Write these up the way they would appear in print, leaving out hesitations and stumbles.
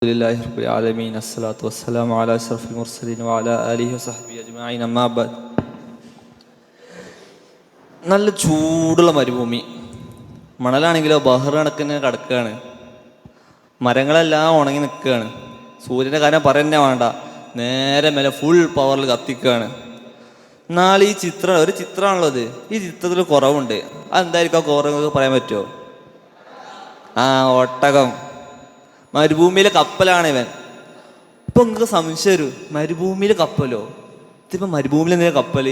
لله رب العالمين الصلاة والسلام على أشرف المرسلين وعلى آله وصحبه أجمعين أما بعد. നല്ല ചൂടുള്ള മരുഭൂമി, മണലാണെങ്കിലോ ബഹർ കണക്കിന് കിടക്കുകയാണ്. മരങ്ങളെല്ലാം ഉണങ്ങി നിൽക്കുകയാണ്. സൂര്യൻ്റെ കാര്യം പറയുന്നേ വേണ്ട, നേരെ മേലെ ഫുൾ പവറിൽ കത്തിക്കുകയാണ്. നാളെ ഈ ചിത്രം ഒരു ചിത്രമാണുള്ളത്. ഈ ചിത്രത്തിൽ കുറവുണ്ട്. അതെന്തായിരിക്കും ആ കുറവ് പറയാൻ പറ്റുമോ? ഒട്ടകം. മരുഭൂമിയിലെ കപ്പലാണ് ഇവൻ. ഇപ്പം നിങ്ങൾക്ക് സംശയം വരും, മരുഭൂമിയിലെ കപ്പലോ? ഇതിപ്പോൾ മരുഭൂമിയിൽ എന്തെങ്കിലും കപ്പൽ?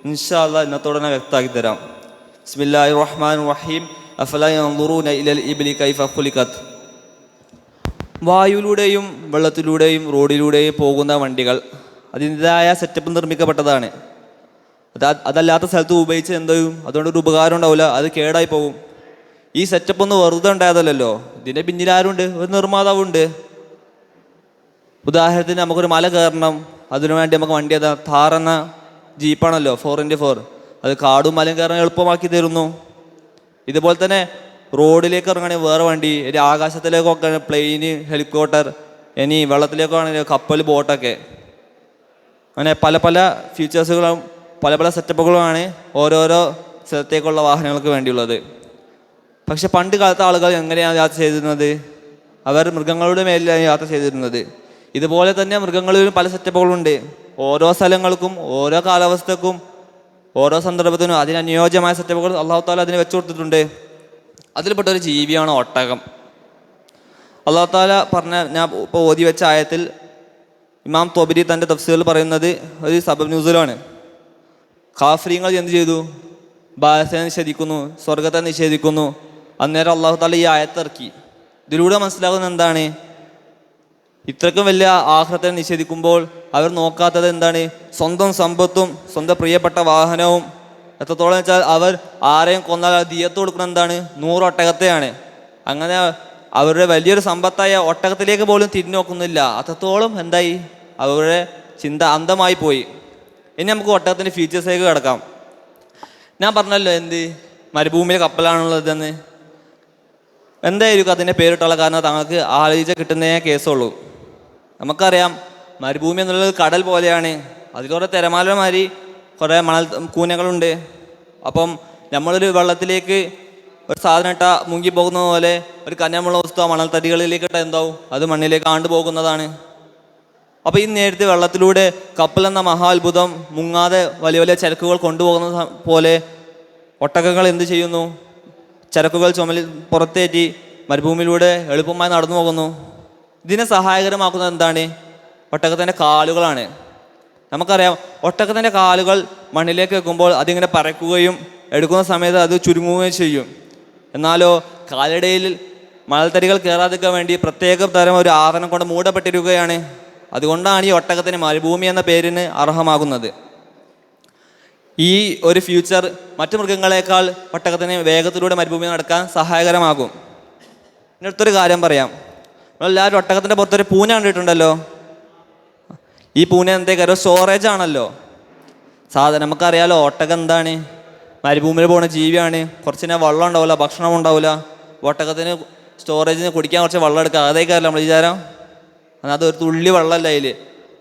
ഇൻഷാ അല്ലാഹ് ഇന്നത്തോടെ ഞാൻ വ്യക്തമാക്കി തരാം. ബിസ്മില്ലാഹിർ റഹ്മാനിർ റഹീം. അഫലാ യൻദുറൂന ഇലൽ ഇബ്ലി കൈഫ ഖുലിഖത്. വായുവിലൂടെയും വെള്ളത്തിലൂടെയും റോഡിലൂടെയും പോകുന്ന വണ്ടികൾ അതിൻ്റെതായ സെറ്റപ്പ് നിർമ്മിക്കപ്പെട്ടതാണ്. അതല്ലാത്ത സ്ഥലത്ത് ഉപയോഗിച്ച് എന്തും അതുകൊണ്ടൊരു ഉപകാരം ഉണ്ടാവില്ല, അത് കേടായി പോകും. ഈ സെറ്റപ്പ് ഒന്നും വെറുതെ ഉണ്ടായതല്ലോ. ഇതിൻ്റെ പിന്നിൽ ആരുണ്ട്? ഒരു നിർമ്മാതാവുണ്ട്. ഉദാഹരണത്തിന് നമുക്കൊരു മല കയറണം, അതിനുവേണ്ടി നമുക്ക് വണ്ടി താർ എന്ന ജീപ്പാണല്ലോ 4x4. അത് കാടും മലയും കയറാൻ എളുപ്പമാക്കി തരുന്നു. ഇതുപോലെ തന്നെ റോഡിലേക്ക് ഇറങ്ങണമെങ്കിൽ വേറെ വണ്ടി, ഇനി ആകാശത്തിലേക്കൊക്കെ പ്ലെയിന്, ഹെലികോപ്റ്റർ, ഇനി വെള്ളത്തിലേക്കാണെങ്കിൽ കപ്പൽ, ബോട്ടൊക്കെ. അങ്ങനെ പല പല ഫീച്ചേഴ്സുകളും പല പല സെറ്റപ്പുകളുമാണ് ഓരോരോ സ്ഥലത്തേക്കുള്ള വാഹനങ്ങൾക്ക് വേണ്ടിയുള്ളത്. പക്ഷെ പണ്ട് കാലത്തെ ആളുകൾ എങ്ങനെയാണ് യാത്ര ചെയ്തിരുന്നത്? അവർ മൃഗങ്ങളുടെ മേലിലാണ് യാത്ര ചെയ്തിരുന്നത്. ഇതുപോലെ തന്നെ മൃഗങ്ങളിലും പല സെറ്റപ്പുകളുണ്ട്. ഓരോ സ്ഥലങ്ങൾക്കും ഓരോ കാലാവസ്ഥക്കും ഓരോ സന്ദർഭത്തിനും അതിനനുയോജ്യമായ സെറ്റപ്പുകൾ അള്ളാഹു താല അതിന് വെച്ചു കൊടുത്തിട്ടുണ്ട്. അതിൽപ്പെട്ട ഒരു ജീവിയാണ് ഒട്ടകം. അള്ളാഹു താല പറഞ്ഞ, ഞാൻ ഇപ്പോൾ ഓതി വെച്ച ആയത്തിൽ ഇമാം തൊബരി തൻ്റെ തഫ്സീറിൽ പറയുന്നത് ഒരു സബബ് നുസൂലാണ്. കാഫിരീങ്ങൾ എന്ത് ചെയ്തു? ബാഅസിനെ നിഷേധിക്കുന്നു, സ്വർഗത്തെ നിഷേധിക്കുന്നു. അന്നേരം അള്ളാഹു താല ഈ ആയത്തിറക്കി. ഇതിലൂടെ മനസ്സിലാകുന്നത് എന്താണ്? ഇത്രയ്ക്കും വലിയ ആഖിറത്തെ നിഷേധിക്കുമ്പോൾ അവർ നോക്കാത്തത് എന്താണ്? സ്വന്തം സമ്പത്തും സ്വന്തം പ്രിയപ്പെട്ട വാഹനവും. എത്രത്തോളം വെച്ചാൽ അവർ ആരെയും കൊന്നാൽ ദിയത്ത് കൊടുക്കുന്നത് എന്താണ്? 100 ഒട്ടകത്തെയാണ്. അങ്ങനെ അവരുടെ വലിയൊരു സമ്പത്തായ ഒട്ടകത്തിലേക്ക് പോലും തിരിഞ്ഞു നോക്കുന്നില്ല. അത്രത്തോളം എന്തായി? അവരുടെ ചിന്ത അന്ധമായി പോയി. ഇനി നമുക്ക് ഒട്ടകത്തിൻ്റെ ഫീച്ചേഴ്സിലേക്ക് കിടക്കാം. ഞാൻ പറഞ്ഞല്ലോ എന്ത് മരുഭൂമിയിലെ കപ്പലാണുള്ളതെന്ന്. എന്തായിരിക്കും അതിൻ്റെ പേരിട്ടുള്ള കാരണം? താങ്കൾക്ക് ആലോചിച്ച കിട്ടുന്നേ കേസുള്ളൂ. നമുക്കറിയാം, മരുഭൂമി എന്നുള്ളത് കടൽ പോലെയാണ്. അതിലൂടെ തിരമാലമാതിരി കുറേ മണൽ കൂനകളുണ്ട്. അപ്പം നമ്മളൊരു വെള്ളത്തിലേക്ക് ഒരു സാധനം ഇട്ട മുങ്ങി പോകുന്ന പോലെ ഒരു കന്യമുള്ള വസ്തു ആ മണൽത്തടികളിലേക്ക് ഇട്ടാൽ എന്താവും? അത് മണ്ണിലേക്ക് ആണ്ടു പോകുന്നതാണ്. അപ്പോൾ ഈ നേരത്തെ വെള്ളത്തിലൂടെ കപ്പൽ എന്ന മഹാത്ഭുതം മുങ്ങാതെ വലിയ വലിയ ചരക്കുകൾ കൊണ്ടുപോകുന്ന പോലെ ഒട്ടകങ്ങൾ എന്ത് ചെയ്യുന്നു? ചരക്കുകൾ ചുമലിൽ പുറത്തേറ്റി മരുഭൂമിയിലൂടെ എളുപ്പമായി നടന്നു പോകുന്നു. ഇതിനെ സഹായകരമാക്കുന്നത് എന്താണ്? ഒട്ടകത്തിൻ്റെ കാലുകളാണ്. നമുക്കറിയാം, ഒട്ടകത്തിൻ്റെ കാലുകൾ മണ്ണിലേക്ക് വെക്കുമ്പോൾ അതിങ്ങനെ പറക്കുകയും എടുക്കുന്ന സമയത്ത് അത് ചുരുങ്ങുകയും ചെയ്യും. എന്നാലോ കാലിടയിൽ മണൽത്തടികൾ കയറാതിരിക്കാൻ വേണ്ടി പ്രത്യേക തരം ഒരു ആവരണം കൊണ്ട് മൂടപ്പെട്ടിരിക്കുകയാണ്. അതുകൊണ്ടാണ് ഈ ഒട്ടകത്തിന് മരുഭൂമി എന്ന പേരിന് അർഹമാകുന്നത്. ഈ ഒരു ഫ്യൂച്ചർ മറ്റു മൃഗങ്ങളെക്കാൾ ഒട്ടകത്തിന് വേഗത്തിലൂടെ മരുഭൂമി നടക്കാൻ സഹായകരമാകും. അടുത്തൊരു കാര്യം പറയാം. നമ്മളെല്ലാവരും ഒട്ടകത്തിൻ്റെ പുറത്തൊരു പൂന കണ്ടിട്ടുണ്ടല്ലോ. ഈ പൂന എന്തേക്കാരോ സ്റ്റോറേജ് ആണല്ലോ. സാധാരണ നമുക്കറിയാലോ, ഒട്ടകം എന്താണ്? മരുഭൂമിയിൽ പോകുന്ന ജീവിയാണ്. കുറച്ചിനെ വെള്ളം ഉണ്ടാവില്ല, ഭക്ഷണം ഉണ്ടാവില്ല. ഒട്ടകത്തിന് സ്റ്റോറേജിന് കുടിക്കാൻ കുറച്ച് വെള്ളം എടുക്കുക, അതേക്കാരല്ലോ നമ്മൾ വിചാരം. അതൊരു തുള്ളി വെള്ളമല്ല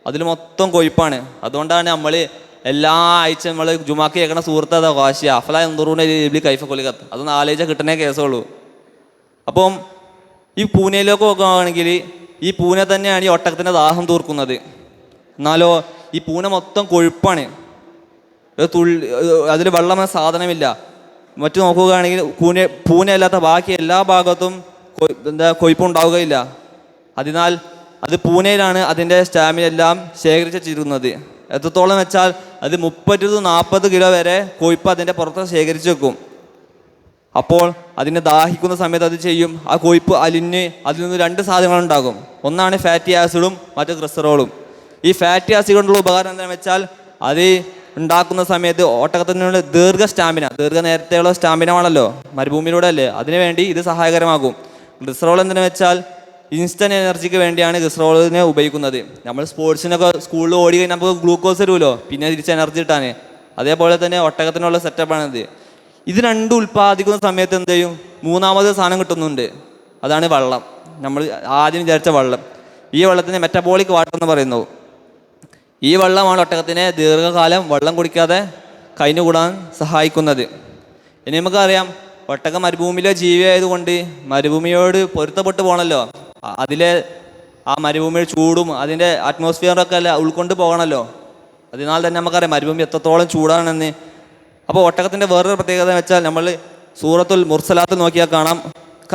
അതിൽ മൊത്തം കൊഴുപ്പാണ്. അതുകൊണ്ടാണ് നമ്മൾ എല്ലാ ആഴ്ച നമ്മൾ ജുമാക്ക് കേൾക്കണ സുഹൃത്ത് അതാ വാശിയ അഫലാ യൻദുറൂന ഇലൽ ഇബ്ലി കൈഫ ഖുലിഖത്. അതൊന്ന് ആലോചിച്ചാൽ കിട്ടുന്നേ കേസുള്ളൂ. അപ്പം ഈ പൂനയിലേക്ക് നോക്കുകയാണെങ്കിൽ ഈ പൂന തന്നെയാണ് ഈ ഒട്ടകത്തിൻ്റെ ദാഹം തീർക്കുന്നത്. എന്നാലോ ഈ പൂന മൊത്തം കൊഴുപ്പാണ്. അതിൽ വെള്ളം എന്ന സാധനമില്ല. മറ്റു നോക്കുകയാണെങ്കിൽ പൂനയല്ലാത്ത ബാക്കി എല്ലാ ഭാഗത്തും കൊഴുപ്പുണ്ടാവുകയില്ല. അതിനാൽ അത് പൂനയിലാണ് അതിൻ്റെ സ്റ്റാമിന എല്ലാം ശേഖരിച്ച് വെച്ചിരുന്നത്. എത്രത്തോളം വെച്ചാൽ അത് 30-40 കിലോ വരെ കൊഴുപ്പ് അതിൻ്റെ പുറത്ത് ശേഖരിച്ച് വെക്കും. അപ്പോൾ അതിനെ ദാഹിക്കുന്ന സമയത്ത് അത് ചെയ്യും, ആ കൊഴുപ്പ് അലിഞ്ഞ് അതിൽ നിന്ന് 2 സാധനങ്ങളുണ്ടാകും. ഒന്നാണ് ഫാറ്റി ആസിഡും മറ്റു ഗ്ലിസറോളും. ഈ ഫാറ്റി ആസിഡ് കൊണ്ടുള്ള ഉപകാരം എന്താണെന്ന് വെച്ചാൽ അത് ഉണ്ടാക്കുന്ന സമയത്ത് ഒട്ടകത്തിനുള്ള നേരത്തെയുള്ള സ്റ്റാമിന ആണല്ലോ, മരുഭൂമിയിലൂടെ അല്ലേ, അതിനു വേണ്ടി ഇത് സഹായകരമാകും. ഗ്ലിസറോൾ എന്തെന്ന് വെച്ചാൽ ഇൻസ്റ്റൻറ്റ് എനർജിക്ക് വേണ്ടിയാണ് ഗ്ലിസറോളിനെ ഉപയോഗിക്കുന്നത്. നമ്മൾ സ്പോർട്സിനൊക്കെ സ്കൂളിൽ ഓടി കഴിഞ്ഞാൽ നമുക്ക് ഗ്ലൂക്കോസ് തരുമല്ലോ, പിന്നെ തിരിച്ച് എനർജി കിട്ടാൻ. അതേപോലെ തന്നെ ഒട്ടകത്തിനുള്ള സെറ്റപ്പാണിത്. ഇത് രണ്ടും ഉൽപ്പാദിക്കുന്ന സമയത്ത് എന്ത് ചെയ്യും? 3ാമത് സാധനം കിട്ടുന്നുണ്ട്, അതാണ് വെള്ളം. നമ്മൾ ആദ്യം വിചാരിച്ച വെള്ളം. ഈ വെള്ളത്തിന് മെറ്റബോളിക് വാട്ടർ എന്ന് പറയുന്നു. ഈ വെള്ളമാണ് ഒട്ടകത്തിനെ ദീർഘകാലം വെള്ളം കുടിക്കാതെ കഴിഞ്ഞുകൂടാൻ സഹായിക്കുന്നത്. ഇനി നമുക്കറിയാം, ഒട്ടകം മരുഭൂമിയിലെ ജീവിയായതുകൊണ്ട് മരുഭൂമിയോട് പൊരുത്തപ്പെട്ട് പോകണമല്ലോ. അതിലെ ആ മരുഭൂമിയുടെ ചൂടും അതിൻ്റെ അറ്റ്മോസ്ഫിയറൊക്കെ അല്ല ഉൾക്കൊണ്ട് പോകണമല്ലോ. അതിനാൽ തന്നെ നമുക്കറിയാം മരുഭൂമി എത്രത്തോളം ചൂടാണെന്ന്. അപ്പോൾ ഒട്ടകത്തിൻ്റെ വേറൊരു പ്രത്യേകത എന്ന് വെച്ചാൽ, നമ്മൾ സൂറത്തുൽ മുർസലാത്ത് നോക്കിയാൽ കാണാം,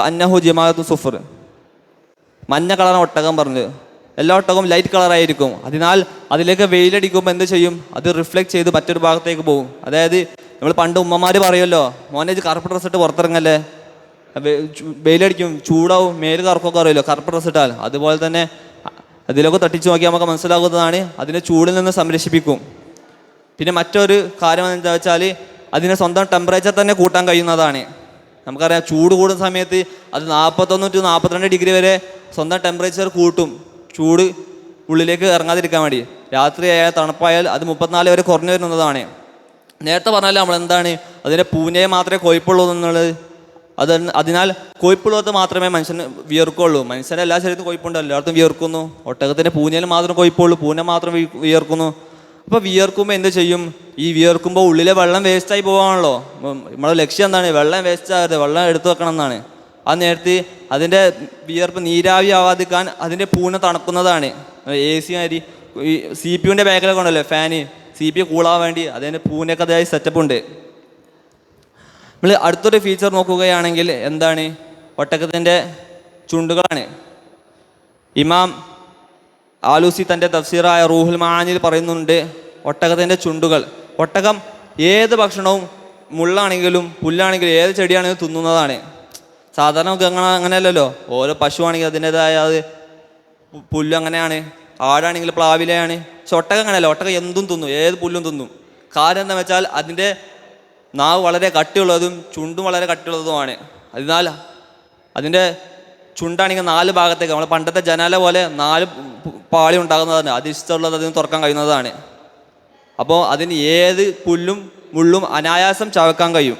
അന്നഹു ജിമാഅത്തു സുഫർ, മഞ്ഞ കളറാണ് ഒട്ടകം പറഞ്ഞത്. എല്ലാ ഒട്ടകവും ലൈറ്റ് കളറായിരിക്കും. അതിനാൽ അതിലേക്ക് വെയിലടിക്കുമ്പോൾ എന്ത് ചെയ്യും, അത് റിഫ്ലക്റ്റ് ചെയ്ത് മറ്റൊരു ഭാഗത്തേക്ക് പോകും. അതായത് നമ്മൾ പണ്ട് ഉമ്മമാർ പറയുമല്ലോ, മോനെ കറുപ്പ് ഡ്രസ്സ് ഇട്ട് പുറത്തിറങ്ങല്ലേ, വെയിലടിക്കും, ചൂടാവും, മേല് കറുക്കൊക്കെ അറിയുമല്ലോ കറുപ്പ് ഡ്രസ്സ് ഇട്ടാൽ. അതുപോലെ തന്നെ അതിലൊക്കെ തട്ടിച്ച് നോക്കിയാൽ നമുക്ക് മനസ്സിലാകുന്നതാണ്, അതിനെ ചൂടിൽ നിന്ന് സംരക്ഷിപ്പിക്കും. പിന്നെ മറ്റൊരു കാര്യം എന്താ വെച്ചാൽ, അതിനെ സ്വന്തം ടെമ്പറേച്ചർ തന്നെ കൂട്ടാൻ കഴിയുന്നതാണ്. നമുക്കറിയാം ചൂട് കൂടുന്ന സമയത്ത് അത് 41 to 42 ഡിഗ്രി വരെ സ്വന്തം ടെമ്പറേച്ചർ കൂട്ടും, ചൂട് ഉള്ളിലേക്ക് ഇറങ്ങാതിരിക്കാൻ വേണ്ടി. രാത്രിയായാൽ തണുപ്പായാൽ അത് 34 വരെ കുറഞ്ഞു വരുന്നതാണ്. നേരത്തെ പറഞ്ഞാൽ നമ്മളെന്താണ്, അതിൻ്റെ പൂഞ്ഞയെ മാത്രമേ കൊഴുപ്പുള്ളൂ എന്നുള്ളത്. അതിനാൽ കൊഴുപ്പുള്ളത് മാത്രമേ മനുഷ്യന് വിയർക്കുള്ളൂ. മനുഷ്യൻ്റെ എല്ലാ ശരീരത്തും കൊഴുപ്പുണ്ടല്ലോ, എല്ലായിടത്തും വിയർക്കുന്നു. ഒട്ടകത്തിൻ്റെ പൂഞ്ഞയിൽ മാത്രം കൊഴുപ്പുള്ളൂ, പൂഞ്ഞ മാത്രം വിയർക്കുന്നു. അപ്പോൾ വിയർക്കുമ്പോൾ എന്ത് ചെയ്യും, ഈ വിയർക്കുമ്പോൾ ഉള്ളിലെ വെള്ളം വേസ്റ്റായി പോകാണല്ലോ. നമ്മുടെ ലക്ഷ്യം എന്താണ്, വെള്ളം വേസ്റ്റ് ആകരുത്, വെള്ളം എടുത്തു വെക്കണം എന്നാണ്. ആ നേരത്ത് അതിൻ്റെ വിയർപ്പ് നീരാവി ആവാതിരിക്കാൻ അതിൻ്റെ പൂന തണുക്കുന്നതാണ്. AC മാതിരി ഈ CPU ബാക്കിലൊക്കെ ഉണ്ടല്ലോ ഫാന്, CPU കൂളാൻ വേണ്ടി അതിൻ്റെ പൂനൊക്കെ അതായത് സെറ്റപ്പ് ഉണ്ട്. നമ്മൾ അടുത്തൊരു ഫീച്ചർ നോക്കുകയാണെങ്കിൽ എന്താണ്, ഒട്ടകത്തിൻ്റെ ചുണ്ടുകളാണ്. ഇമാം ആലൂസി തൻ്റെ തഫ്സീറായ റൂഹുൽ മആനിയിൽ പറയുന്നുണ്ട്, ഒട്ടകത്തിൻ്റെ ചുണ്ടുകൾ, ഒട്ടകം ഏത് ഭക്ഷണവും മുള്ളാണെങ്കിലും പുല്ലാണെങ്കിലും ഏത് ചെടിയാണെങ്കിലും തിന്നുന്നതാണ്. സാധാരണ നമുക്ക് അങ്ങനെയല്ലല്ലോ, ഓരോ പശുവാണെങ്കിൽ അതിൻ്റെതായ അത് പുല്ല് അങ്ങനെയാണ്, ആടാണെങ്കിൽ പ്ലാവിലയാണ്. പക്ഷെ ഒട്ടകം അങ്ങനെയല്ല, ഒട്ടകം എന്തും തിന്നും, ഏത് പുല്ലും തിന്നും. കാരണം എന്താ വെച്ചാൽ അതിൻ്റെ നാവ് വളരെ കട്ടിയുള്ളതും ചുണ്ടും വളരെ കട്ടിയുള്ളതുമാണ്. അതിനാൽ അതിൻ്റെ ചുണ്ടാണെങ്കിൽ 4 ഭാഗത്തേക്ക്, നമ്മൾ പണ്ടത്തെ ജനാല പോലെ 4 പാളി ഉണ്ടാകുന്നതാണ്. അത് ഇഷ്ടമുള്ളത് അതിന് തുറക്കാൻ കഴിയുന്നതാണ്. അപ്പോൾ അതിന് ഏത് പുല്ലും മുള്ളും അനായാസം ചവക്കാൻ കഴിയും.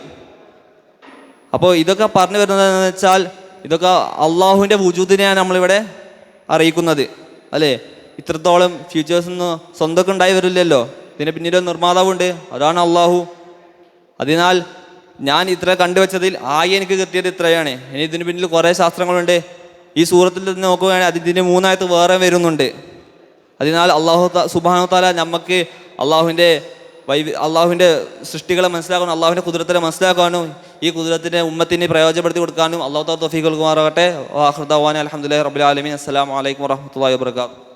അപ്പോൾ ഇതൊക്കെ പറഞ്ഞു വരുന്നതെന്ന് വെച്ചാൽ, ഇതൊക്കെ അള്ളാഹുവിൻ്റെ വുജൂദിനെയാണ് നമ്മളിവിടെ അറിയിക്കുന്നത്, അല്ലേ? ഇത്രത്തോളം ഫീച്ചേഴ്സൊന്നും സ്വന്തമൊക്കെ ഉണ്ടായി വരില്ലല്ലോ, ഇതിന് പിന്നീട് നിർമ്മാതാവുണ്ട്, അതാണ് അള്ളാഹു. അതിനാൽ ഞാൻ ഇത്ര കണ്ടുവച്ചതിൽ ആകെ എനിക്ക് കിട്ടിയത് ഇത്രയാണ്. ഇനി ഇതിന് പിന്നിൽ കുറേ ശാസ്ത്രങ്ങളുണ്ട്. ഈ സൂറത്തിൽ നിന്ന് നോക്കുകയാണെങ്കിൽ ഇതിന് 3 ആയത്ത് വേറെ വരുന്നുണ്ട്. അതിനാൽ അള്ളാഹു സുബ്ഹാനഹു വ തആല നമുക്ക് അള്ളാഹുവിൻ്റെ സൃഷ്ടികളെ മനസ്സിലാക്കാനും അള്ളാഹുവിൻ്റെ കുദ്റത്തിനെ മനസ്സിലാക്കാനും ഈ കുദ്റത്തിൻ്റെ ഉമ്മത്തിനെ പ്രയോജനപ്പെടുത്തി കൊടുക്കാനും അള്ളാഹു തൗഫീഖ് നൽകുമാറാകട്ടെ. ആഖിറു ദഅ്വാനാ അൽഹംദുലില്ലാഹി റബ്ബിൽ ആലമീൻ. അസ്സലാമു അലൈക്കും വറഹ്മത്തുള്ളാഹി വബറകാതുഹു.